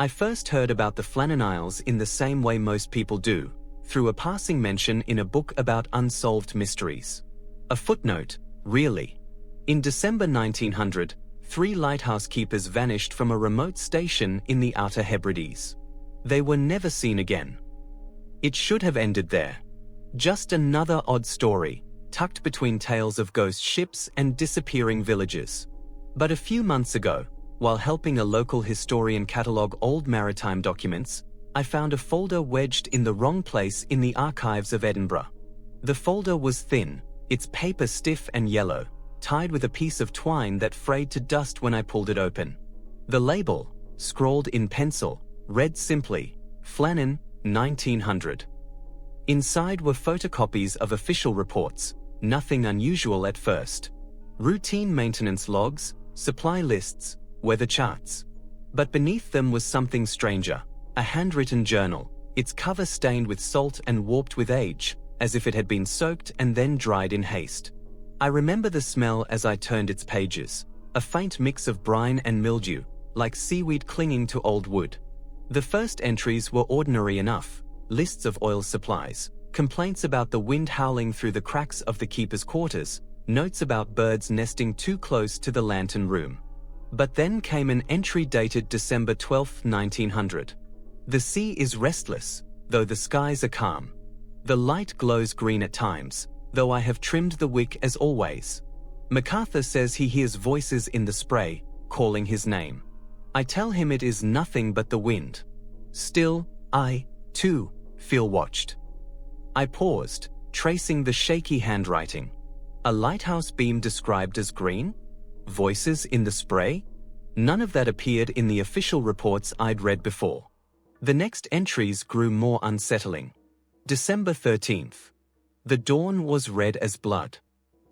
I first heard about the Flannan Isles in the same way most people do, through a passing mention in a book about unsolved mysteries. A footnote, really. In December 1900, 3 lighthouse keepers vanished from a remote station in the Outer Hebrides. They were never seen again. It should have ended there. Just another odd story, tucked between tales of ghost ships and disappearing villages. But a few months ago, while helping a local historian catalogue old maritime documents, I found a folder wedged in the wrong place in the archives of Edinburgh. The folder was thin, its paper stiff and yellow, tied with a piece of twine that frayed to dust when I pulled it open. The label, scrawled in pencil, read simply, Flannan, 1900. Inside were photocopies of official reports, nothing unusual at first. Routine maintenance logs, supply lists, weather charts. But beneath them was something stranger, a handwritten journal, its cover stained with salt and warped with age, as if it had been soaked and then dried in haste. I remember the smell as I turned its pages, a faint mix of brine and mildew, like seaweed clinging to old wood. The first entries were ordinary enough, lists of oil supplies, complaints about the wind howling through the cracks of the keeper's quarters, notes about birds nesting too close to the lantern room. But then came an entry dated December 12, 1900. The sea is restless, though the skies are calm. The light glows green at times, though I have trimmed the wick as always. MacArthur says he hears voices in the spray, calling his name. I tell him it is nothing but the wind. Still, I, too, feel watched. I paused, tracing the shaky handwriting. A lighthouse beam described as green? Voices in the spray? None of that appeared in the official reports I'd read before. The next entries grew more unsettling. December 13th. The dawn was red as blood.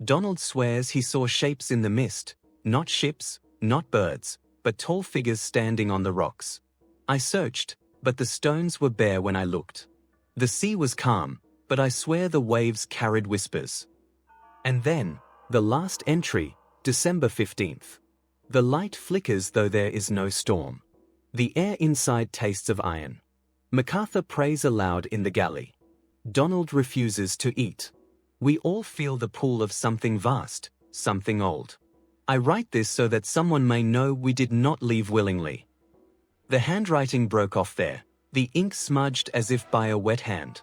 Donald swears he saw shapes in the mist, not ships, not birds, but tall figures standing on the rocks. I searched, but the stones were bare when I looked. The sea was calm, but I swear the waves carried whispers. And then, the last entry, December 15th. The light flickers though there is no storm. The air inside tastes of iron. MacArthur prays aloud in the galley. Donald refuses to eat. We all feel the pull of something vast, something old. I write this so that someone may know we did not leave willingly. The handwriting broke off there, the ink smudged as if by a wet hand.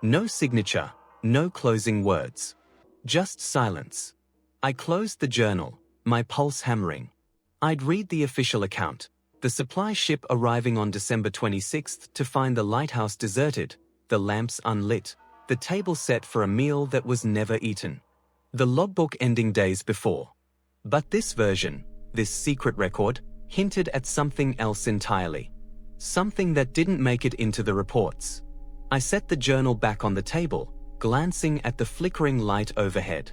No signature, no closing words. Just silence. I closed the journal, my pulse hammering. I'd read the official account, the supply ship arriving on December 26th to find the lighthouse deserted, the lamps unlit, the table set for a meal that was never eaten. The logbook ending days before. But this version, this secret record, hinted at something else entirely. Something that didn't make it into the reports. I set the journal back on the table, glancing at the flickering light overhead.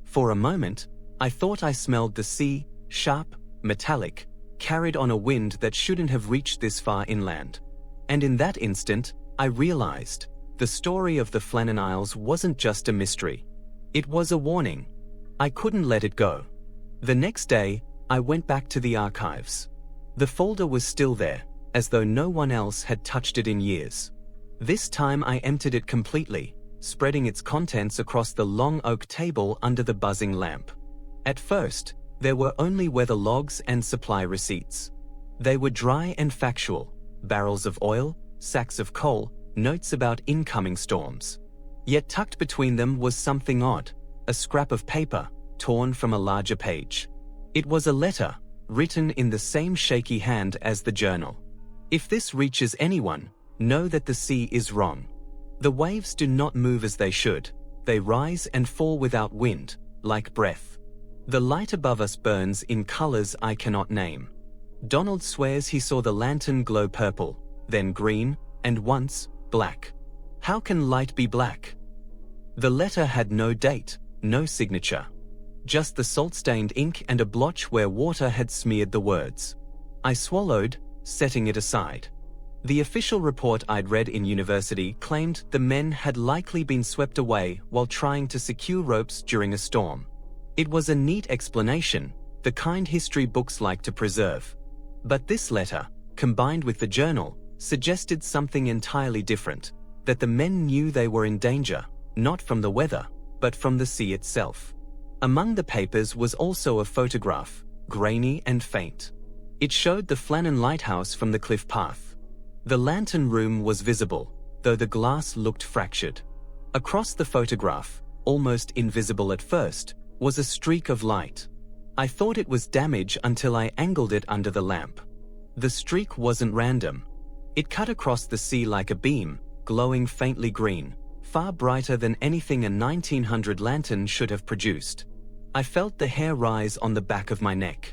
For a moment, I thought I smelled the sea, sharp, metallic, carried on a wind that shouldn't have reached this far inland. And in that instant, I realized the story of the Flannan Isles wasn't just a mystery. It was a warning. I couldn't let it go. The next day, I went back to the archives. The folder was still there, as though no one else had touched it in years. This time I emptied it completely, spreading its contents across the long oak table under the buzzing lamp. At first, there were only weather logs and supply receipts. They were dry and factual, barrels of oil, sacks of coal, notes about incoming storms. Yet tucked between them was something odd, a scrap of paper, torn from a larger page. It was a letter, written in the same shaky hand as the journal. If this reaches anyone, know that the sea is wrong. The waves do not move as they should. They rise and fall without wind, like breath. The light above us burns in colors I cannot name. Donald swears he saw the lantern glow purple, then green, and once, black. How can light be black? The letter had no date, no signature. Just the salt-stained ink and a blotch where water had smeared the words. I swallowed, setting it aside. The official report I'd read in university claimed the men had likely been swept away while trying to secure ropes during a storm. It was a neat explanation, the kind history books like to preserve. But this letter, combined with the journal, suggested something entirely different, that the men knew they were in danger, not from the weather, but from the sea itself. Among the papers was also a photograph, grainy and faint. It showed the Flannan Lighthouse from the cliff path. The lantern room was visible, though the glass looked fractured. Across the photograph, almost invisible at first, was a streak of light. I thought it was damage until I angled it under the lamp. The streak wasn't random. It cut across the sea like a beam, glowing faintly green, far brighter than anything a 1900 lantern should have produced. I felt the hair rise on the back of my neck.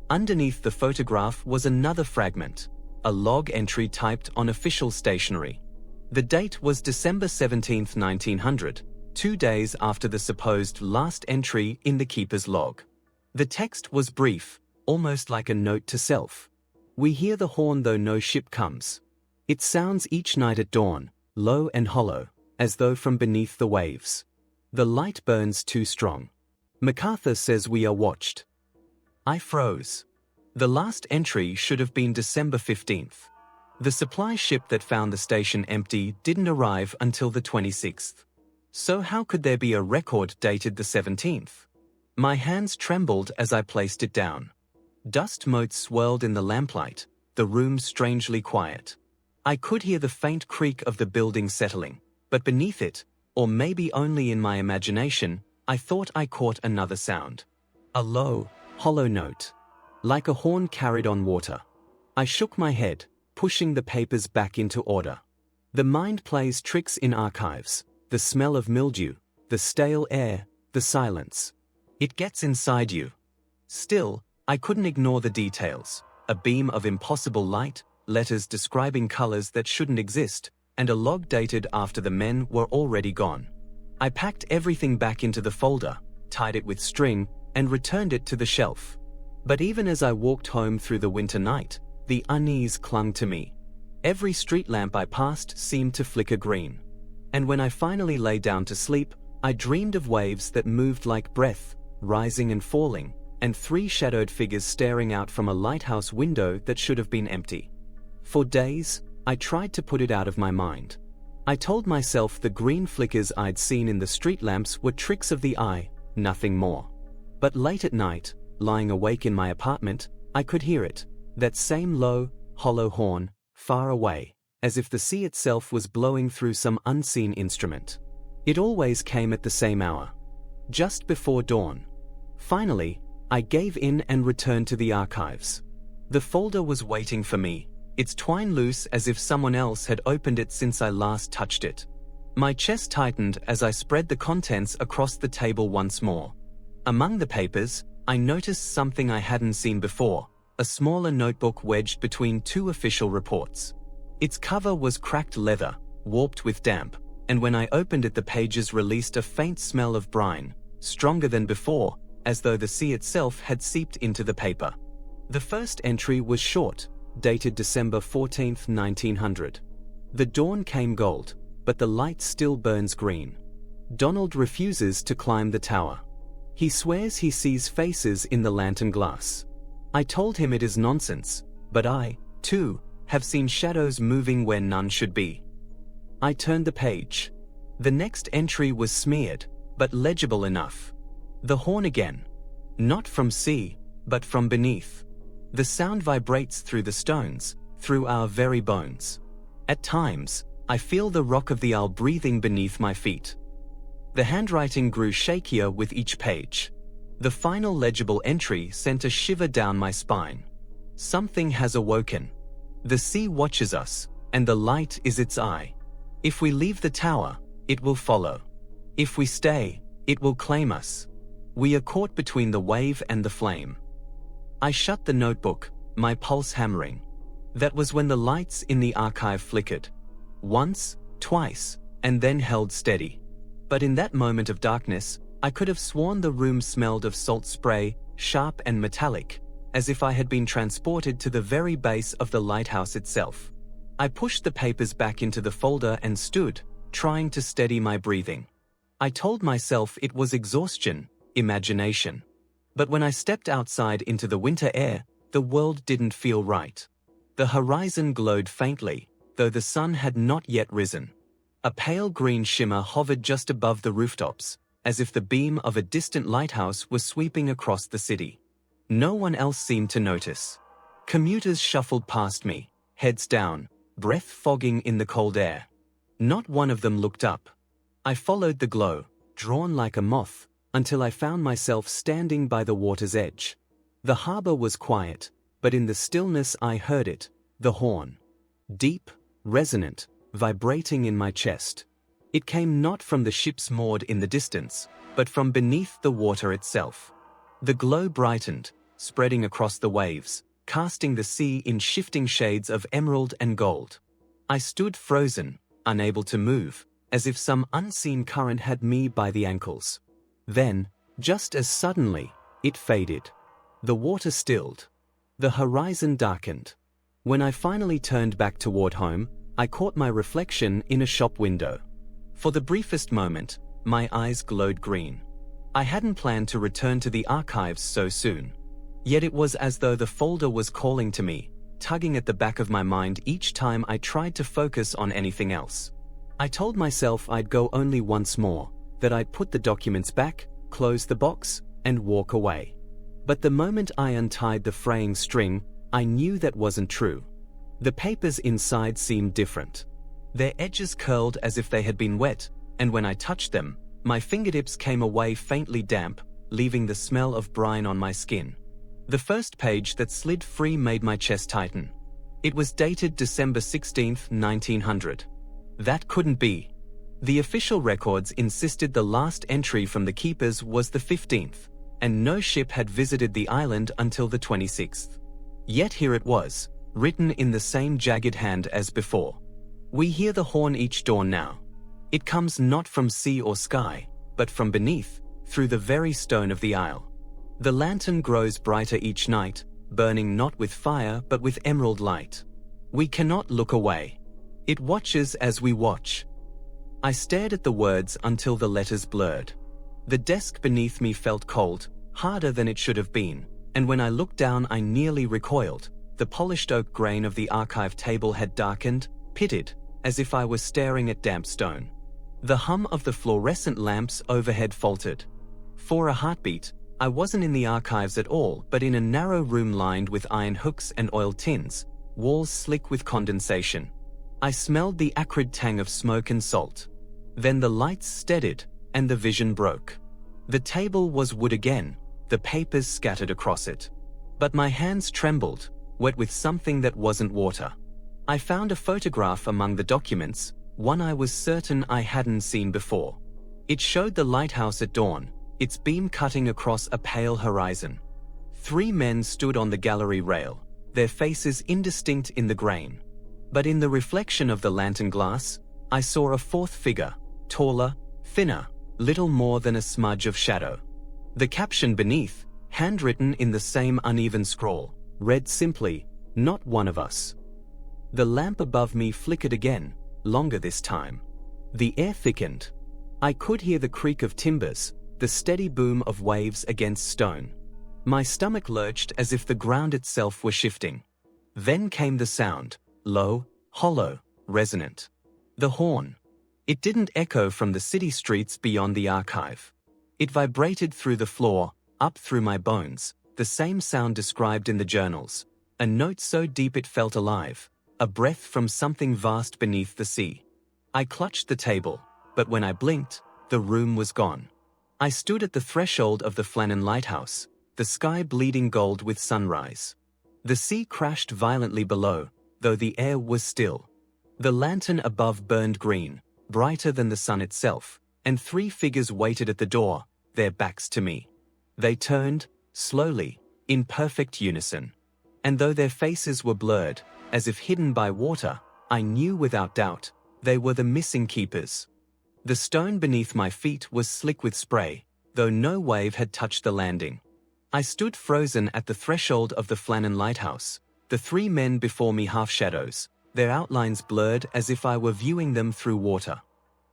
Underneath the photograph was another fragment, a log entry typed on official stationery. The date was December 17, 1900, 2 days after the supposed last entry in the keeper's log. The text was brief, almost like a note to self. We hear the horn though no ship comes. It sounds each night at dawn, low and hollow, as though from beneath the waves. The light burns too strong. MacArthur says we are watched. I froze. The last entry should have been December 15th. The supply ship that found the station empty didn't arrive until the 26th. So how could there be a record dated the 17th? My hands trembled as I placed it down. Dust motes swirled in the lamplight, the room strangely quiet. I could hear the faint creak of the building settling, but beneath it, or maybe only in my imagination, I thought I caught another sound. A low, hollow note, like a horn carried on water. I shook my head, pushing the papers back into order. The mind plays tricks in archives, the smell of mildew, the stale air, the silence. It gets inside you. Still, I couldn't ignore the details. A beam of impossible light, letters describing colors that shouldn't exist, and a log dated after the men were already gone. I packed everything back into the folder, tied it with string, and returned it to the shelf. But even as I walked home through the winter night, the unease clung to me. Every street lamp I passed seemed to flicker green. And when I finally lay down to sleep, I dreamed of waves that moved like breath, rising and falling, and 3 shadowed figures staring out from a lighthouse window that should have been empty. For days, I tried to put it out of my mind. I told myself the green flickers I'd seen in the street lamps were tricks of the eye, nothing more. But late at night, lying awake in my apartment, I could hear it, that same low, hollow horn, far away, as if the sea itself was blowing through some unseen instrument. It always came at the same hour, just before dawn. Finally, I gave in and returned to the archives. The folder was waiting for me, its twine loose as if someone else had opened it since I last touched it. My chest tightened as I spread the contents across the table once more. Among the papers, I noticed something I hadn't seen before, a smaller notebook wedged between 2 official reports. Its cover was cracked leather, warped with damp, and when I opened it the pages released a faint smell of brine, stronger than before, as though the sea itself had seeped into the paper. The first entry was short, dated December 14, 1900. The dawn came gold, but the light still burns green. Donald refuses to climb the tower. He swears he sees faces in the lantern glass. I told him it is nonsense, but I, too, have seen shadows moving where none should be. I turned the page. The next entry was smeared, but legible enough. The horn again. Not from sea, but from beneath. The sound vibrates through the stones, through our very bones. At times, I feel the rock of the isle breathing beneath my feet. The handwriting grew shakier with each page. The final legible entry sent a shiver down my spine. Something has awoken. The sea watches us, and the light is its eye. If we leave the tower, it will follow. If we stay, it will claim us. We are caught between the wave and the flame. I shut the notebook, my pulse hammering. That was when the lights in the archive flickered. Once, twice, and then held steady. But in that moment of darkness, I could have sworn the room smelled of salt spray, sharp and metallic, as if I had been transported to the very base of the lighthouse itself. I pushed the papers back into the folder and stood, trying to steady my breathing. I told myself it was exhaustion, imagination. But when I stepped outside into the winter air, the world didn't feel right. The horizon glowed faintly, though the sun had not yet risen. A pale green shimmer hovered just above the rooftops, as if the beam of a distant lighthouse was sweeping across the city. No one else seemed to notice. Commuters shuffled past me, heads down, breath fogging in the cold air. Not one of them looked up. I followed the glow, drawn like a moth, until I found myself standing by the water's edge. The harbor was quiet, but in the stillness I heard it, the horn. Deep, resonant, vibrating in my chest. It came not from the ships moored in the distance, but from beneath the water itself. The glow brightened, spreading across the waves, casting the sea in shifting shades of emerald and gold. I stood frozen, unable to move, as if some unseen current had me by the ankles. Then, just as suddenly, it faded. The water stilled. The horizon darkened. When I finally turned back toward home, I caught my reflection in a shop window. For the briefest moment, my eyes glowed green. I hadn't planned to return to the archives so soon. Yet it was as though the folder was calling to me, tugging at the back of my mind each time I tried to focus on anything else. I told myself I'd go only once more, that I'd put the documents back, close the box, and walk away. But the moment I untied the fraying string, I knew that wasn't true. The papers inside seemed different. Their edges curled as if they had been wet, and when I touched them, my fingertips came away faintly damp, leaving the smell of brine on my skin. The first page that slid free made my chest tighten. It was dated December 16, 1900. That couldn't be. The official records insisted the last entry from the keepers was the 15th, and no ship had visited the island until the 26th. Yet here it was, written in the same jagged hand as before. We hear the horn each dawn now. It comes not from sea or sky, but from beneath, through the very stone of the isle. The lantern grows brighter each night, burning not with fire but with emerald light. We cannot look away. It watches as we watch. I stared at the words until the letters blurred. The desk beneath me felt cold, harder than it should have been, and when I looked down I nearly recoiled. The polished oak grain of the archive table had darkened, pitted, as if I was staring at damp stone. The hum of the fluorescent lamps overhead faltered. For a heartbeat, I wasn't in the archives at all, but in a narrow room lined with iron hooks and oil tins, walls slick with condensation. I smelled the acrid tang of smoke and salt. Then the lights steadied, and the vision broke. The table was wood again, the papers scattered across it. But my hands trembled, wet with something that wasn't water. I found a photograph among the documents, one I was certain I hadn't seen before. It showed the lighthouse at dawn, its beam cutting across a pale horizon. 3 men stood on the gallery rail, their faces indistinct in the grain. But in the reflection of the lantern glass, I saw a 4th figure, taller, thinner, little more than a smudge of shadow. The caption beneath, handwritten in the same uneven scrawl, read simply, "Not one of us." The lamp above me flickered again, longer this time. The air thickened. I could hear the creak of timbers, the steady boom of waves against stone. My stomach lurched as if the ground itself were shifting. Then came the sound, low, hollow, resonant. The horn. It didn't echo from the city streets beyond the archive. It vibrated through the floor, up through my bones, the same sound described in the journals, a note so deep it felt alive, a breath from something vast beneath the sea. I clutched the table, but when I blinked, the room was gone. I stood at the threshold of the Flannan Lighthouse, the sky bleeding gold with sunrise. The sea crashed violently below, though the air was still. The lantern above burned green, brighter than the sun itself, and 3 figures waited at the door, their backs to me. They turned, slowly, in perfect unison. And though their faces were blurred, as if hidden by water, I knew without doubt, they were the missing keepers. The stone beneath my feet was slick with spray, though no wave had touched the landing. I stood frozen at the threshold of the Flannan Lighthouse, the 3 men before me half-shadows, their outlines blurred as if I were viewing them through water.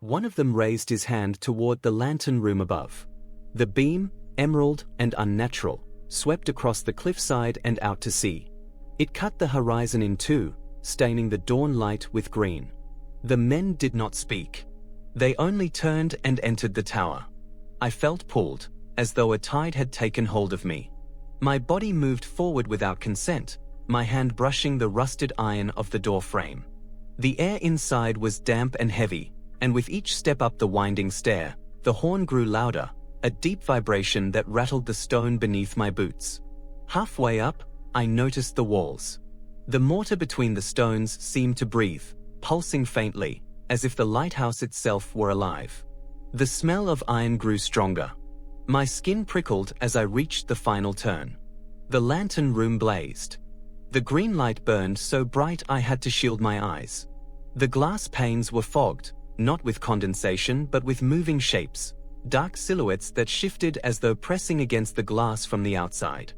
One of them raised his hand toward the lantern room above. The beam, emerald and unnatural, swept across the cliffside and out to sea. It cut the horizon in two, staining the dawn light with green. The men did not speak. They only turned and entered the tower. I felt pulled, as though a tide had taken hold of me. My body moved forward without consent, my hand brushing the rusted iron of the door frame. The air inside was damp and heavy, and with each step up the winding stair, the horn grew louder, a deep vibration that rattled the stone beneath my boots. Halfway up, I noticed the walls. The mortar between the stones seemed to breathe, pulsing faintly, as if the lighthouse itself were alive. The smell of iron grew stronger. My skin prickled as I reached the final turn. The lantern room blazed. The green light burned so bright I had to shield my eyes. The glass panes were fogged, not with condensation but with moving shapes, dark silhouettes that shifted as though pressing against the glass from the outside.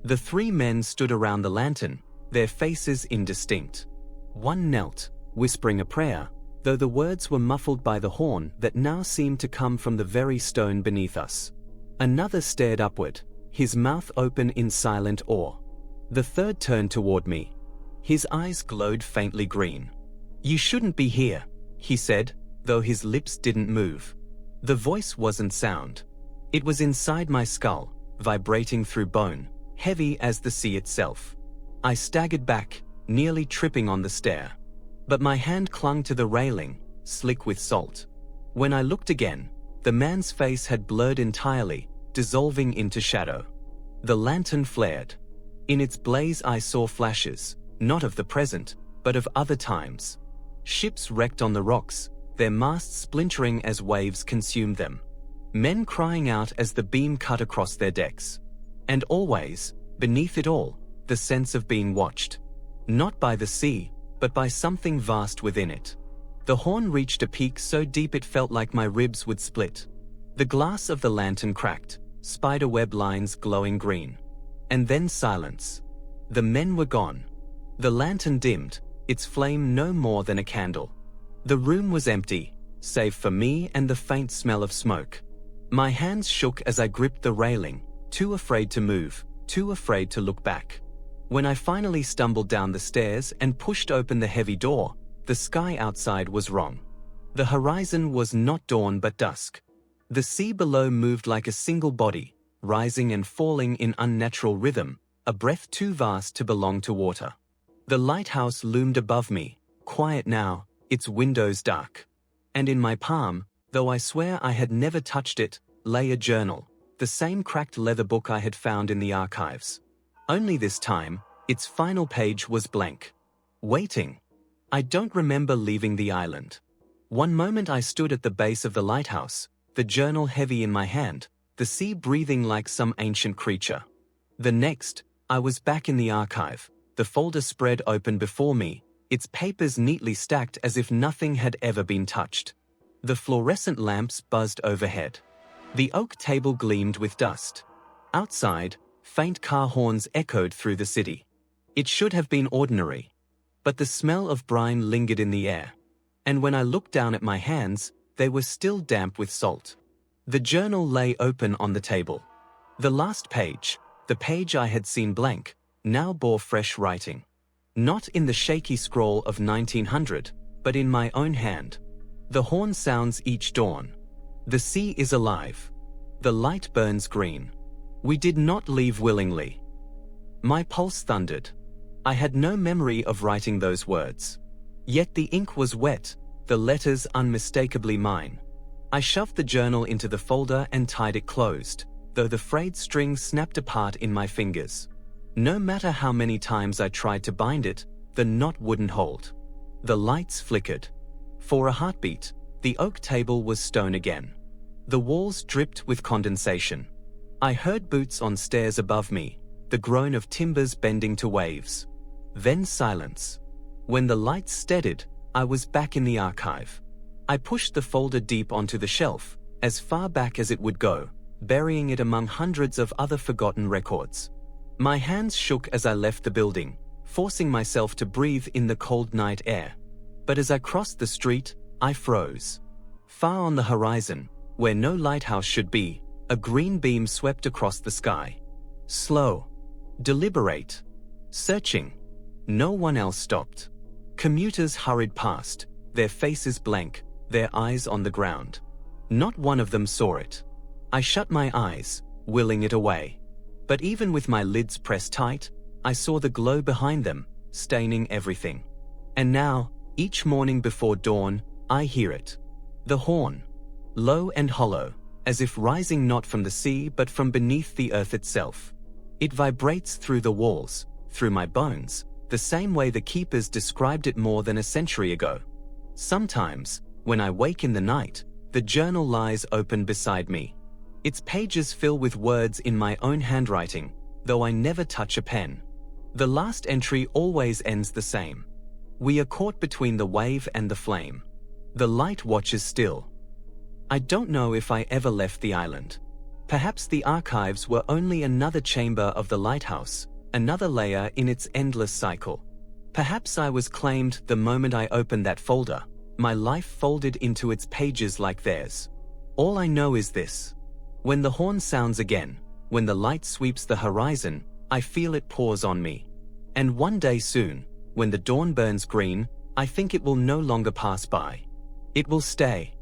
The three men stood around the lantern, their faces indistinct. One knelt, whispering a prayer, though the words were muffled by the horn that now seemed to come from the very stone beneath us. Another stared upward, his mouth open in silent awe. The third turned toward me. His eyes glowed faintly green. "You shouldn't be here," he said, though his lips didn't move. The voice wasn't sound. It was inside my skull, vibrating through bone, heavy as the sea itself. I staggered back, nearly tripping on the stair. But my hand clung to the railing, slick with salt. When I looked again, the man's face had blurred entirely, dissolving into shadow. The lantern flared. In its blaze I saw flashes, not of the present, but of other times. Ships wrecked on the rocks, their masts splintering as waves consumed them. Men crying out as the beam cut across their decks. And always, beneath it all, the sense of being watched. Not by the sea, but by something vast within it. The horn reached a peak so deep it felt like my ribs would split. The glass of the lantern cracked, spiderweb lines glowing green. And then silence. The men were gone. The lantern dimmed, its flame no more than a candle. The room was empty, save for me and the faint smell of smoke. My hands shook as I gripped the railing, too afraid to move, too afraid to look back. When I finally stumbled down the stairs and pushed open the heavy door, the sky outside was wrong. The horizon was not dawn but dusk. The sea below moved like a single body, rising and falling in unnatural rhythm, a breath too vast to belong to water. The lighthouse loomed above me, quiet now, its windows dark. And in my palm, though I swear I had never touched it, lay a journal, the same cracked leather book I had found in the archives. Only this time, its final page was blank. Waiting. I don't remember leaving the island. One moment I stood at the base of the lighthouse, the journal heavy in my hand, the sea breathing like some ancient creature. The next, I was back in the archive, the folder spread open before me, its papers neatly stacked as if nothing had ever been touched. The fluorescent lamps buzzed overhead. The oak table gleamed with dust. Outside, faint car horns echoed through the city. It should have been ordinary. But the smell of brine lingered in the air. And when I looked down at my hands, they were still damp with salt. The journal lay open on the table. The last page, the page I had seen blank, now bore fresh writing. Not in the shaky scroll of 1900, but in my own hand. The horn sounds each dawn. The sea is alive. The light burns green. We did not leave willingly. My pulse thundered. I had no memory of writing those words. Yet the ink was wet, the letters unmistakably mine. I shoved the journal into the folder and tied it closed, though the frayed string snapped apart in my fingers. No matter how many times I tried to bind it, the knot wouldn't hold. The lights flickered. For a heartbeat, the oak table was stone again. The walls dripped with condensation. I heard boots on stairs above me, the groan of timbers bending to waves. Then silence. When the lights steadied, I was back in the archive. I pushed the folder deep onto the shelf, as far back as it would go, burying it among hundreds of other forgotten records. My hands shook as I left the building, forcing myself to breathe in the cold night air. But as I crossed the street, I froze. Far on the horizon, where no lighthouse should be, a green beam swept across the sky. Slow. Deliberate. Searching. No one else stopped. Commuters hurried past, their faces blank, their eyes on the ground. Not one of them saw it. I shut my eyes, willing it away. But even with my lids pressed tight, I saw the glow behind them, staining everything. And now, each morning before dawn, I hear it. The horn. Low and hollow, as if rising not from the sea but from beneath the earth itself. It vibrates through the walls, through my bones, the same way the keepers described it more than a century ago. Sometimes, when I wake in the night, the journal lies open beside me. Its pages fill with words in my own handwriting, though I never touch a pen. The last entry always ends the same. We are caught between the wave and the flame. The light watches still. I don't know if I ever left the island. Perhaps the archives were only another chamber of the lighthouse, another layer in its endless cycle. Perhaps I was claimed the moment I opened that folder, my life folded into its pages like theirs. All I know is this. When the horn sounds again, when the light sweeps the horizon, I feel it pours on me. And one day soon, when the dawn burns green, I think it will no longer pass by. It will stay.